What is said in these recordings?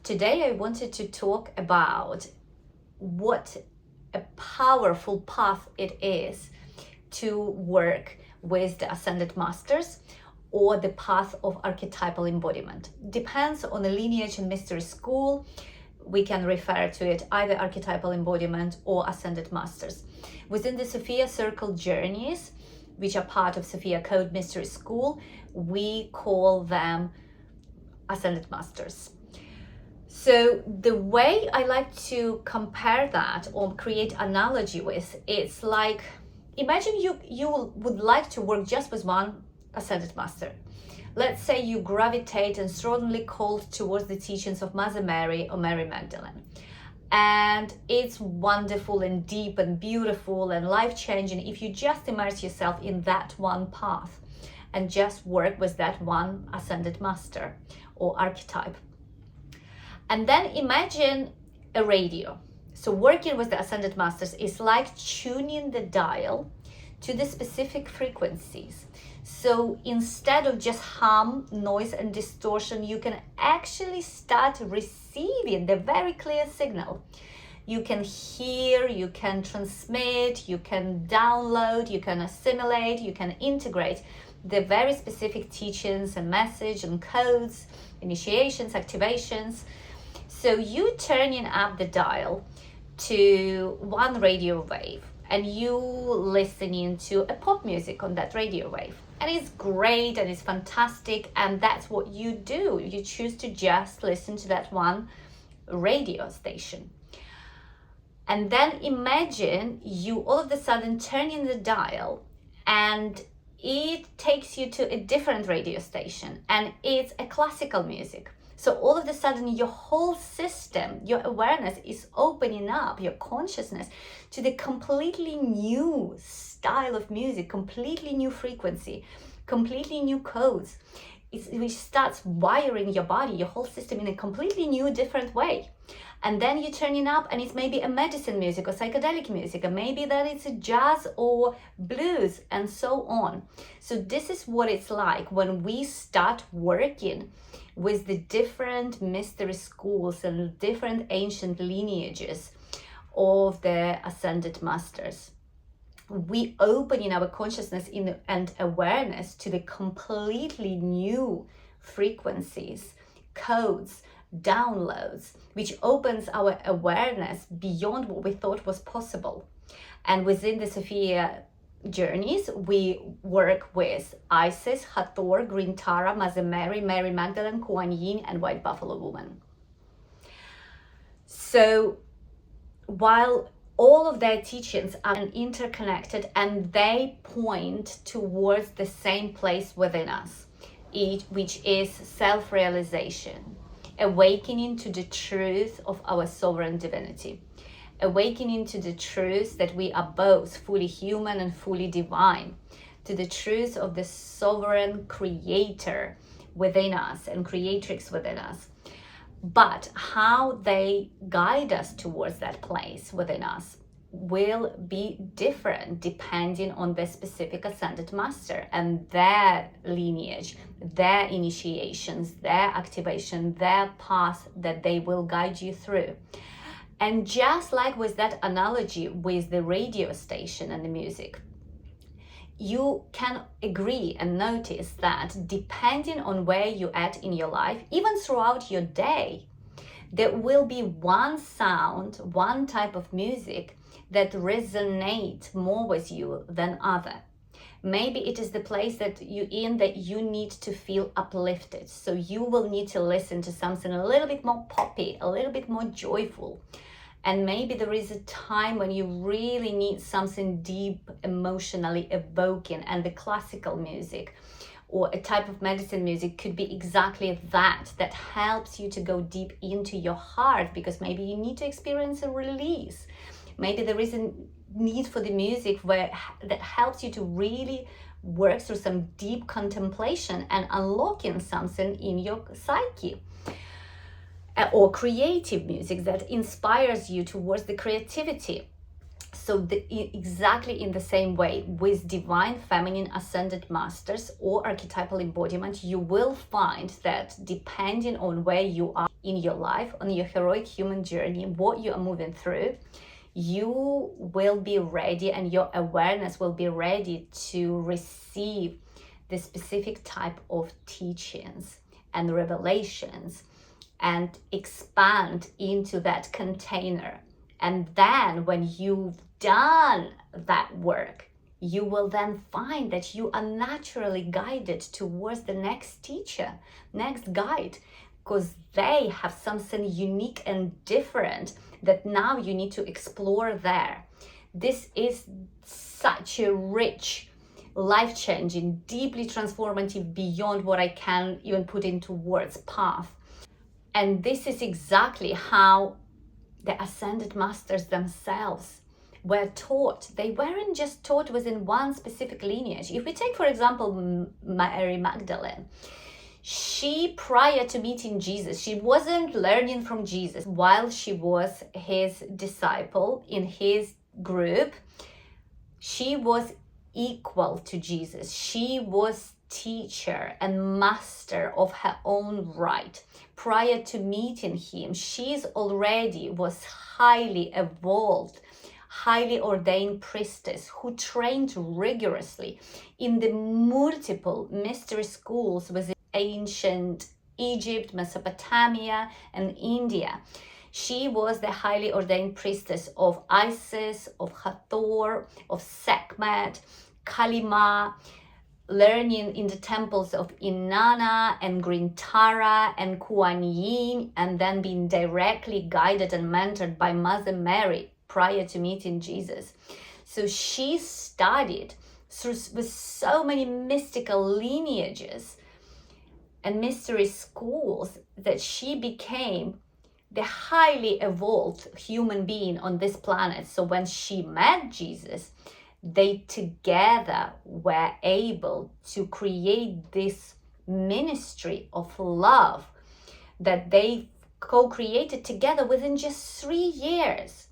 Today I wanted to talk about what a powerful path it is to work with the Ascended Masters, or the path of archetypal embodiment. Depends on the lineage and mystery school. We can refer to it either archetypal embodiment or Ascended Masters. Within the Sophia Circle journeys, which are part of Sophia Code Mystery School, we call them Ascended Masters. So the way I like to compare that or create analogy with, it's like, imagine you would like to work just with one Ascended Master. Let's say you gravitate and strongly called towards the teachings of Mother Mary or Mary Magdalene. And it's wonderful and deep and beautiful and life-changing if you just immerse yourself in that one path and just work with that one Ascended Master or archetype. And then imagine a radio. So working with the Ascended Masters is like tuning the dial to the specific frequencies. So instead of just hum, noise and distortion, you can actually start receiving the very clear signal. You can hear, you can transmit, you can download, you can assimilate, you can integrate the very specific teachings and message and codes, initiations, activations. So you turning up the dial to one radio wave and you listening to a pop music on that radio wave. And it's great and it's fantastic, and that's what you do. You choose to just listen to that one radio station. And then imagine you all of a sudden turning the dial and it takes you to a different radio station and it's a classical music. So all of a sudden your whole system, your awareness is opening up, your consciousness, to the completely new style of music, completely new frequency, completely new codes, which starts wiring your body, your whole system in a completely new, different way. And then you're turning up and it's maybe a medicine music or psychedelic music, and maybe that it's a jazz or blues and so on. So this is what it's like when we start working with the different mystery schools and different ancient lineages of the Ascended Masters. We open in our consciousness and awareness to the completely new frequencies, codes, downloads, which opens our awareness beyond what we thought was possible. And within the Sophia journeys, we work with Isis, Hathor, Green Tara, Mother Mary, Mary Magdalene, Kuan Yin, and White Buffalo Woman. So while all of their teachings are interconnected and they point towards the same place within us, which is self-realization, awakening to the truth of our sovereign divinity, awakening to the truth that we are both fully human and fully divine, to the truth of the sovereign creator within us and creatrix within us. But how they guide us towards that place within us will be different depending on the specific Ascended Master and their lineage, their initiations, their activation, their path that they will guide you through. And just like with that analogy with the radio station and the music, you can agree and notice that depending on where you're at in your life, even throughout your day, there will be one sound, one type of music that resonates more with you than other. Maybe it is the place that you're in that you need to feel uplifted. So you will need to listen to something a little bit more poppy, a little bit more joyful. And maybe there is a time when you really need something deep, emotionally evoking, and the classical music or a type of medicine music could be exactly that helps you to go deep into your heart, because maybe you need to experience a release. Maybe there is a need for the music that helps you to really work through some deep contemplation and unlocking something in your psyche. Or creative music that inspires you towards the creativity. So exactly in the same way with divine feminine ascended masters or archetypal embodiment, you will find that depending on where you are in your life, on your heroic human journey, what you are moving through, you will be ready and your awareness will be ready to receive the specific type of teachings and revelations and expand into that container. And then when you've done that work, you will then find that you are naturally guided towards the next teacher, next guide, because they have something unique and different that now you need to explore there. This is such a rich, life-changing, deeply transformative, beyond what I can even put into words path. And this is exactly how the ascended masters themselves were taught. They weren't just taught within one specific lineage. If we take, for example, Mary Magdalene, she, prior to meeting Jesus, she wasn't learning from Jesus. While she was his disciple in his group, she was equal to Jesus. She was teacher and master of her own right. Prior to meeting him, she's already was highly evolved, highly ordained priestess who trained rigorously in the multiple mystery schools within ancient Egypt, Mesopotamia, and India. She was the highly ordained priestess of Isis, of Hathor, of Sekhmet, Kali-Ma, learning in the temples of Inanna and Green Tara and Kuan Yin, and then being directly guided and mentored by Mother Mary prior to meeting Jesus. So she studied with so many mystical lineages and mystery schools that she became the highly evolved human being on this planet. So when she met Jesus, they together were able to create this ministry of love that they co-created together within just 3 years.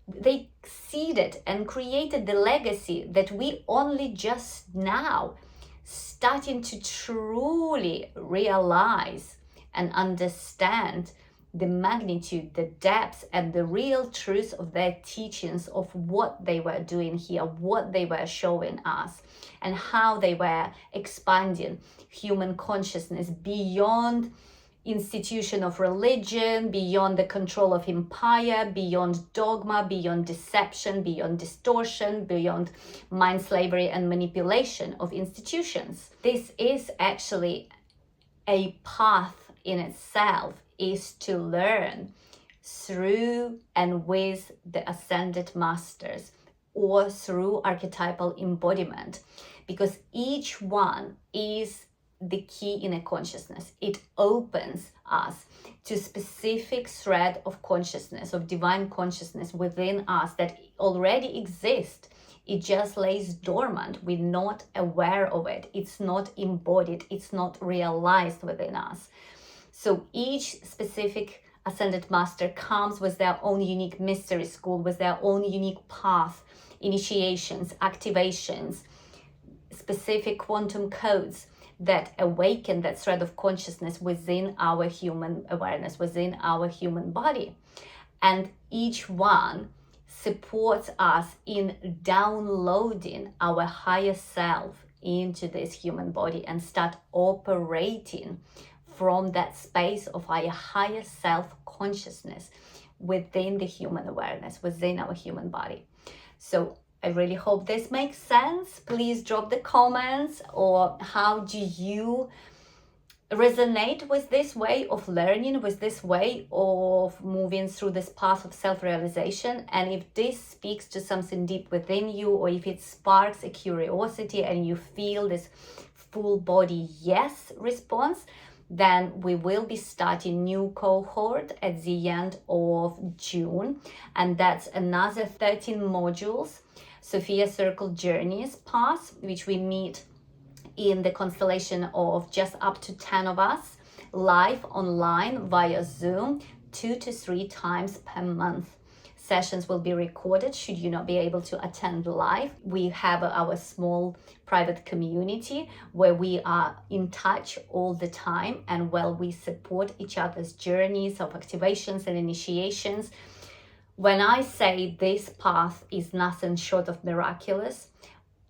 They seeded and created the legacy that we only just now starting to truly realize and understand the magnitude, the depth, and the real truth of their teachings, of what they were doing here, what they were showing us, and how they were expanding human consciousness beyond institution of religion, beyond the control of empire, beyond dogma, beyond deception, beyond distortion, beyond mind slavery and manipulation of institutions. This is actually a path in itself, is to learn through and with the ascended masters or through archetypal embodiment, because each one is the key in a consciousness. It opens us to specific thread of consciousness, of divine consciousness within us that already exists. It just lays dormant. We're not aware of it. It's not embodied. It's not realized within us. So each specific ascended master comes with their own unique mystery school, with their own unique path, initiations, activations, specific quantum codes that awaken that thread of consciousness within our human awareness, within our human body. And each one supports us in downloading our higher self into this human body and start operating from that space of our higher self consciousness within the human awareness, within our human body. So I really hope this makes sense. Please drop the comments, or how do you resonate with this way of learning, with this way of moving through this path of self-realization. And if this speaks to something deep within you, or if it sparks a curiosity and you feel this full body yes response, then we will be starting new cohort at the end of June, and that's another 13 modules, Sophia Circle Journeys path, which we meet in the constellation of just up to 10 of us, live online via Zoom, 2 to 3 times per month. sessions will be recorded should you not be able to attend live. We have our small private community where we are in touch all the time, and we support each other's journeys of activations and initiations. When I say this path is nothing short of miraculous,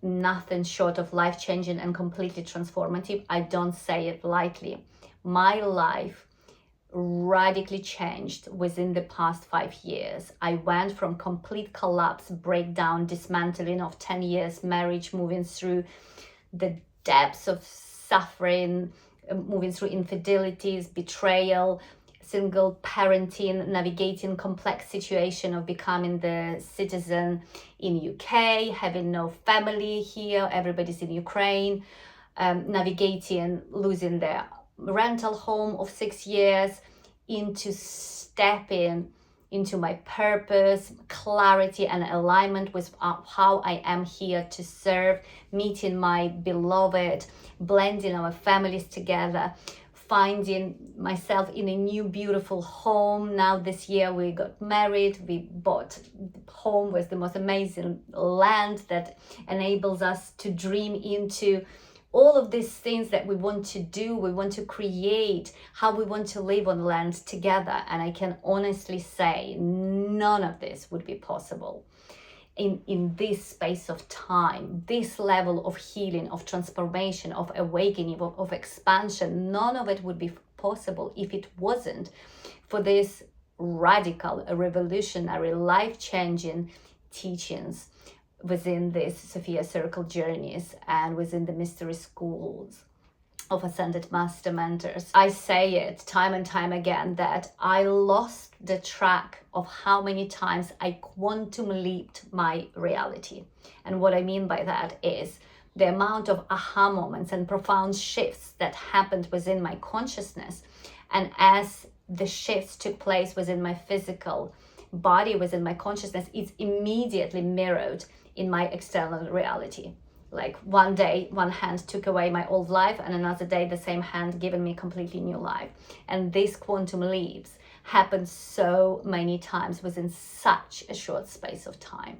nothing short of life-changing and completely transformative, I don't say it lightly. My life radically changed within the past 5 years. I went from complete collapse, breakdown, dismantling of 10 years marriage, moving through the depths of suffering, moving through infidelities, betrayal, single parenting, navigating complex situation of becoming the citizen in UK, having no family here, everybody's in Ukraine, navigating losing their rental home of 6 years, into stepping into my purpose, clarity and alignment with how I am here to serve, meeting my beloved, blending our families together, finding myself in a new beautiful home. Now this year we got married, we bought a home with the most amazing land that enables us to dream into all of these things that we want to do, we want to create, how we want to live on land together. And I can honestly say none of this would be possible in this space of time, this level of healing, of transformation, of awakening, of expansion. None of it would be possible if it wasn't for this radical, revolutionary, life-changing teachings within this Sophia Circle journeys and within the mystery schools of Ascended Master Mentors. I say it time and time again that I lost the track of how many times I quantum leaped my reality. And what I mean by that is the amount of aha moments and profound shifts that happened within my consciousness. And as the shifts took place within my physical body, within my consciousness, it's immediately mirrored in my external reality. Like one day, one hand took away my old life, and another day, the same hand given me completely new life. And these quantum leaps happen so many times within such a short space of time.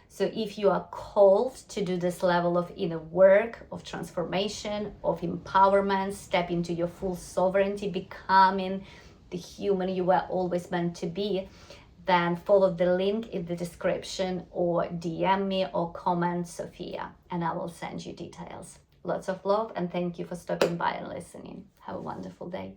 So if you are called to do this level of inner work, of transformation, of empowerment, step into your full sovereignty, becoming the human you were always meant to be, then follow the link in the description or DM me or comment Sophia and I will send you details. Lots of love and thank you for stopping by and listening. Have a wonderful day.